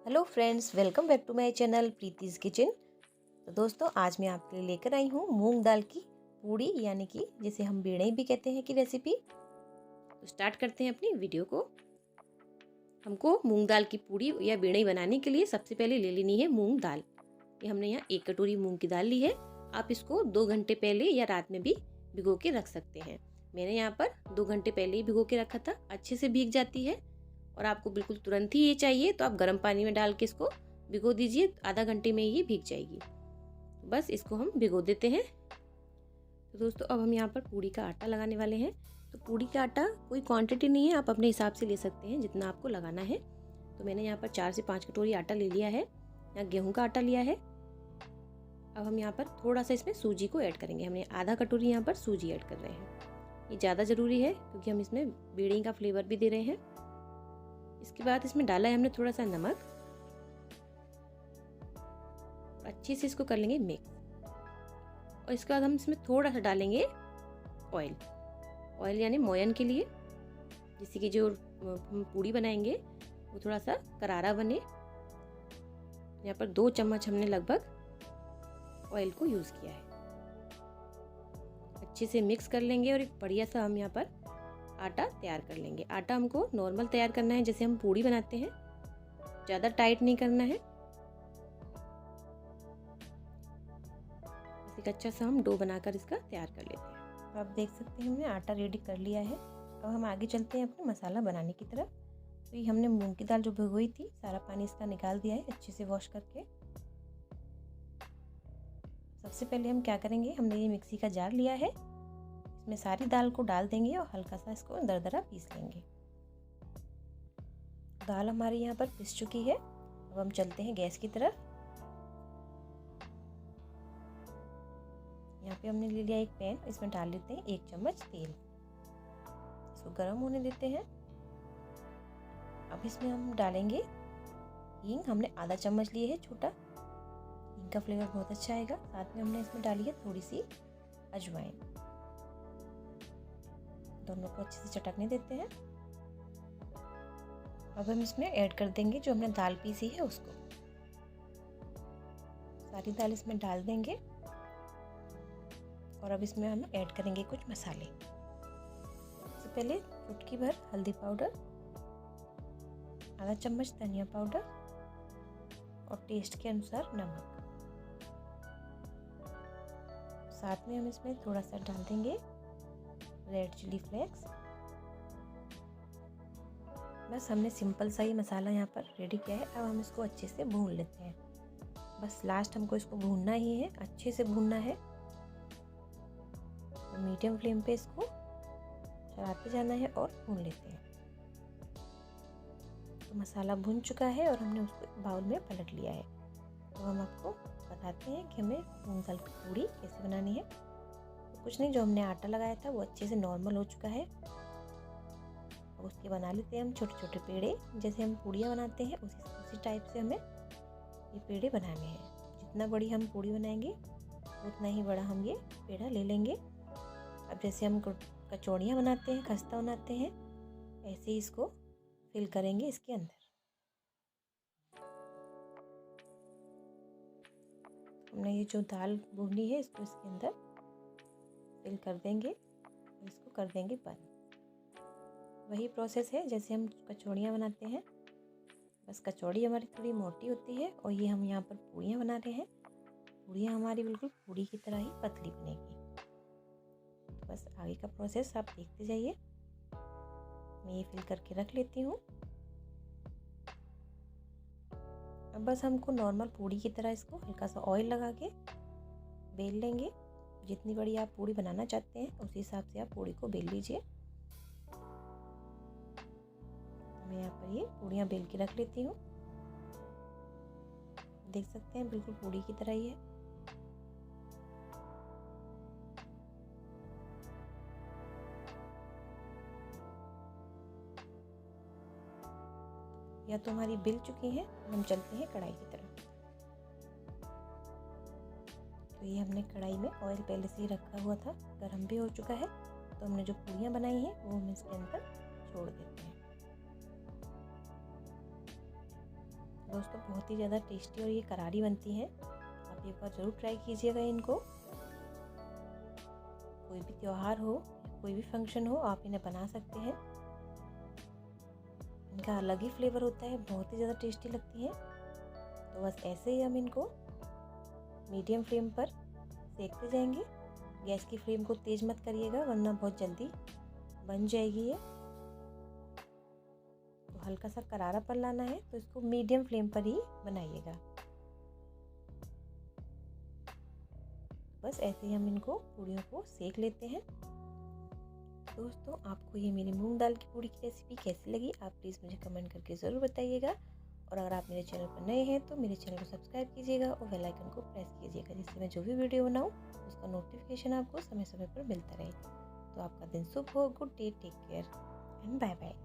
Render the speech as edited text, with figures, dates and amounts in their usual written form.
Hello friends, welcome back to my channel Preeti's kitchen. तो दोस्तों, आज मैं आपके लिए लेकर आई हूँ मूंग दाल की पूड़ी, यानी कि जिसे हम बेड़ई भी कहते हैं, की रेसिपी। तो स्टार्ट करते हैं अपनी वीडियो को। हमको मूंग दाल की पूड़ी या बेड़ई बनाने के लिए सबसे पहले ले लेनी है मूंग दाल। ये हमने यहाँ 1 कटोरी मूंग की दाल ली है। आप इसको 2 घंटे पहले या रात में भी भिगो के रख सकते हैं। मैंने यहाँ पर 2 घंटे पहले ही भिगो के रखा था। अच्छे से भीग जाती है और आपको बिल्कुल तुरंत ही ये चाहिए तो आप गर्म पानी में डाल के इसको भिगो दीजिए। आधा घंटे में ये भीग जाएगी। तो बस इसको हम भिगो देते हैं। तो दोस्तों, अब हम यहाँ पर पूड़ी का आटा लगाने वाले हैं। तो पूड़ी का आटा कोई क्वांटिटी नहीं है, आप अपने हिसाब से ले सकते हैं जितना आपको लगाना है। तो मैंने यहाँ पर 4 से 5 कटोरी आटा ले लिया है। यहाँ गेहूं का आटा लिया है। अब हम यहाँ पर थोड़ा सा इसमें सूजी को ऐड करेंगे। हमने आधा कटोरी यहाँ पर सूजी ऐड कर रहे हैं। ये ज़्यादा ज़रूरी है क्योंकि हम इसमें बेड़ई का फ्लेवर भी दे रहे हैं। इसके बाद इसमें डाला है हमने थोड़ा सा नमक। अच्छे से इसको कर लेंगे मिक्स। और इसके बाद हम इसमें थोड़ा सा डालेंगे ऑयल यानी मोयन के लिए, जिससे कि जो हम पूड़ी बनाएंगे वो थोड़ा सा करारा बने। यहाँ पर 2 चम्मच हमने लगभग ऑयल को यूज़ किया है। अच्छे से मिक्स कर लेंगे और एक बढ़िया सा हम यहाँ पर आटा तैयार कर लेंगे। आटा हमको नॉर्मल तैयार करना है जैसे हम पूड़ी बनाते हैं, ज़्यादा टाइट नहीं करना है। एक अच्छा सा हम डो बनाकर इसका तैयार कर लेते हैं। तो आप देख सकते हैं हमने आटा रेडी कर लिया है। अब हम आगे चलते हैं अपने मसाला बनाने की तरफ। तो ये हमने मूंग की दाल जो भिगोई थी, सारा पानी इसका निकाल दिया है अच्छे से वॉश करके। सबसे पहले हम क्या करेंगे, हमने ये मिक्सी का जार लिया है, इसमें सारी दाल को डाल देंगे और हल्का सा इसको दरदरा पीस लेंगे। दाल हमारी यहाँ पर पिस चुकी है। अब हम चलते हैं गैस की तरफ। यहाँ पे हमने ले लिया एक पैन, इसमें डाल लेते हैं 1 चम्मच तेल। इसको गर्म होने देते हैं। अब इसमें हम डालेंगे हींग। हमने आधा चम्मच लिए है छोटा। हींग का फ्लेवर बहुत अच्छा आएगा। साथ में हमने इसमें डाली है थोड़ी सी अजवाइन। दोनों को अच्छे से चटकने देते हैं। अब हम इसमें ऐड कर देंगे जो हमने दाल पीसी है उसको। सारी दाल इसमें डाल देंगे और अब इसमें हम ऐड करेंगे कुछ मसाले। सबसे पहले चुटकी भर हल्दी पाउडर, आधा चम्मच धनिया पाउडर और टेस्ट के अनुसार नमक। साथ में हम इसमें थोड़ा सा डाल देंगे रेड चिली फ्लेक्स। बस हमने सिंपल सा ही मसाला यहाँ पर रेडी किया है। अब हम इसको अच्छे से भून लेते हैं। बस लास्ट हमको इसको भूनना ही है, अच्छे से भूनना है। तो मीडियम फ्लेम पे इसको चलाते जाना है और भून लेते हैं। तो मसाला भून चुका है और हमने उसको बाउल में पलट लिया है। तो हम आपको बताते हैं कि हमें मूंग दाल की पूड़ी कैसे बनानी है। तो कुछ नहीं, जो हमने आटा लगाया था वो अच्छे से नॉर्मल हो चुका है। और उसके बना लेते हैं हम छोटे छोटे पेड़े। जैसे हम पूड़ियाँ बनाते हैं उसी टाइप से हमें ये पेड़े बनाने हैं। जितना बड़ी हम पूड़ी बनाएंगे उतना ही बड़ा हम ये पेड़ा ले लेंगे। अब जैसे हम कचौड़ियाँ बनाते हैं, खस्ता बनाते हैं, ऐसे ही इसको फिल करेंगे इसके अंदर। हमने ये जो दाल भूनी है इसको इसके अंदर फिल कर देंगे और इसको कर देंगे बंद। वही प्रोसेस है जैसे हम कचौड़ियाँ बनाते हैं, बस कचौड़ी हमारी थोड़ी मोटी होती है और ये हम यहाँ पर पूड़ियाँ बना रहे हैं। पूड़ियाँ हमारी बिल्कुल पूड़ी की तरह ही पतली बनेगी। तो बस आगे का प्रोसेस आप देखते जाइए। मैं ये फिल करके रख लेती हूँ। अब बस हमको नॉर्मल पूड़ी की तरह इसको हल्का सा ऑयल लगा के बेल लेंगे। जितनी बड़ी आप पूड़ी बनाना चाहते हैं उसी हिसाब से आप पूड़ी को बेल लीजिए। मैं यहाँ पर ये पूड़ियाँ बेल के रख लेती हूँ। देख सकते हैं बिल्कुल पूड़ी की तरह ही है। या तो हमारी बिल चुकी है। हम चलते हैं कढ़ाई की तरफ। तो ये हमने कढ़ाई में ऑयल पहले से ही रखा हुआ था, गर्म भी हो चुका है। तो हमने जो पूड़ियाँ बनाई हैं वो हम इसके अंदर छोड़ देते हैं। दोस्तों बहुत ही ज़्यादा टेस्टी और ये करारी बनती हैं। आप एक बार ज़रूर ट्राई कीजिएगा इनको। कोई भी त्योहार हो, कोई भी फंक्शन हो, आप इन्हें बना सकते हैं। इनका अलग ही फ्लेवर होता है, बहुत ही ज़्यादा टेस्टी लगती हैं। तो बस ऐसे ही हम इनको मीडियम फ्लेम पर सेकते जाएंगे। गैस की फ्लेम को तेज़ मत करिएगा वरना बहुत जल्दी बन जाएगी ये। तो हल्का सा करारापन लाना है तो इसको मीडियम फ्लेम पर ही बनाइएगा। बस ऐसे ही हम इनको पूड़ियों को सेक लेते हैं। दोस्तों आपको ये मेरी मूंग दाल की पूड़ी की रेसिपी कैसी लगी आप प्लीज़ मुझे कमेंट करके ज़रूर बताइएगा। और अगर आप मेरे चैनल पर नए हैं तो मेरे चैनल को सब्सक्राइब कीजिएगा और बेल आइकन को प्रेस कीजिएगा, जिससे मैं जो भी वीडियो बनाऊँ उसका नोटिफिकेशन आपको समय समय पर मिलता रहे। तो आपका दिन शुभ हो। Good day, take care and bye bye.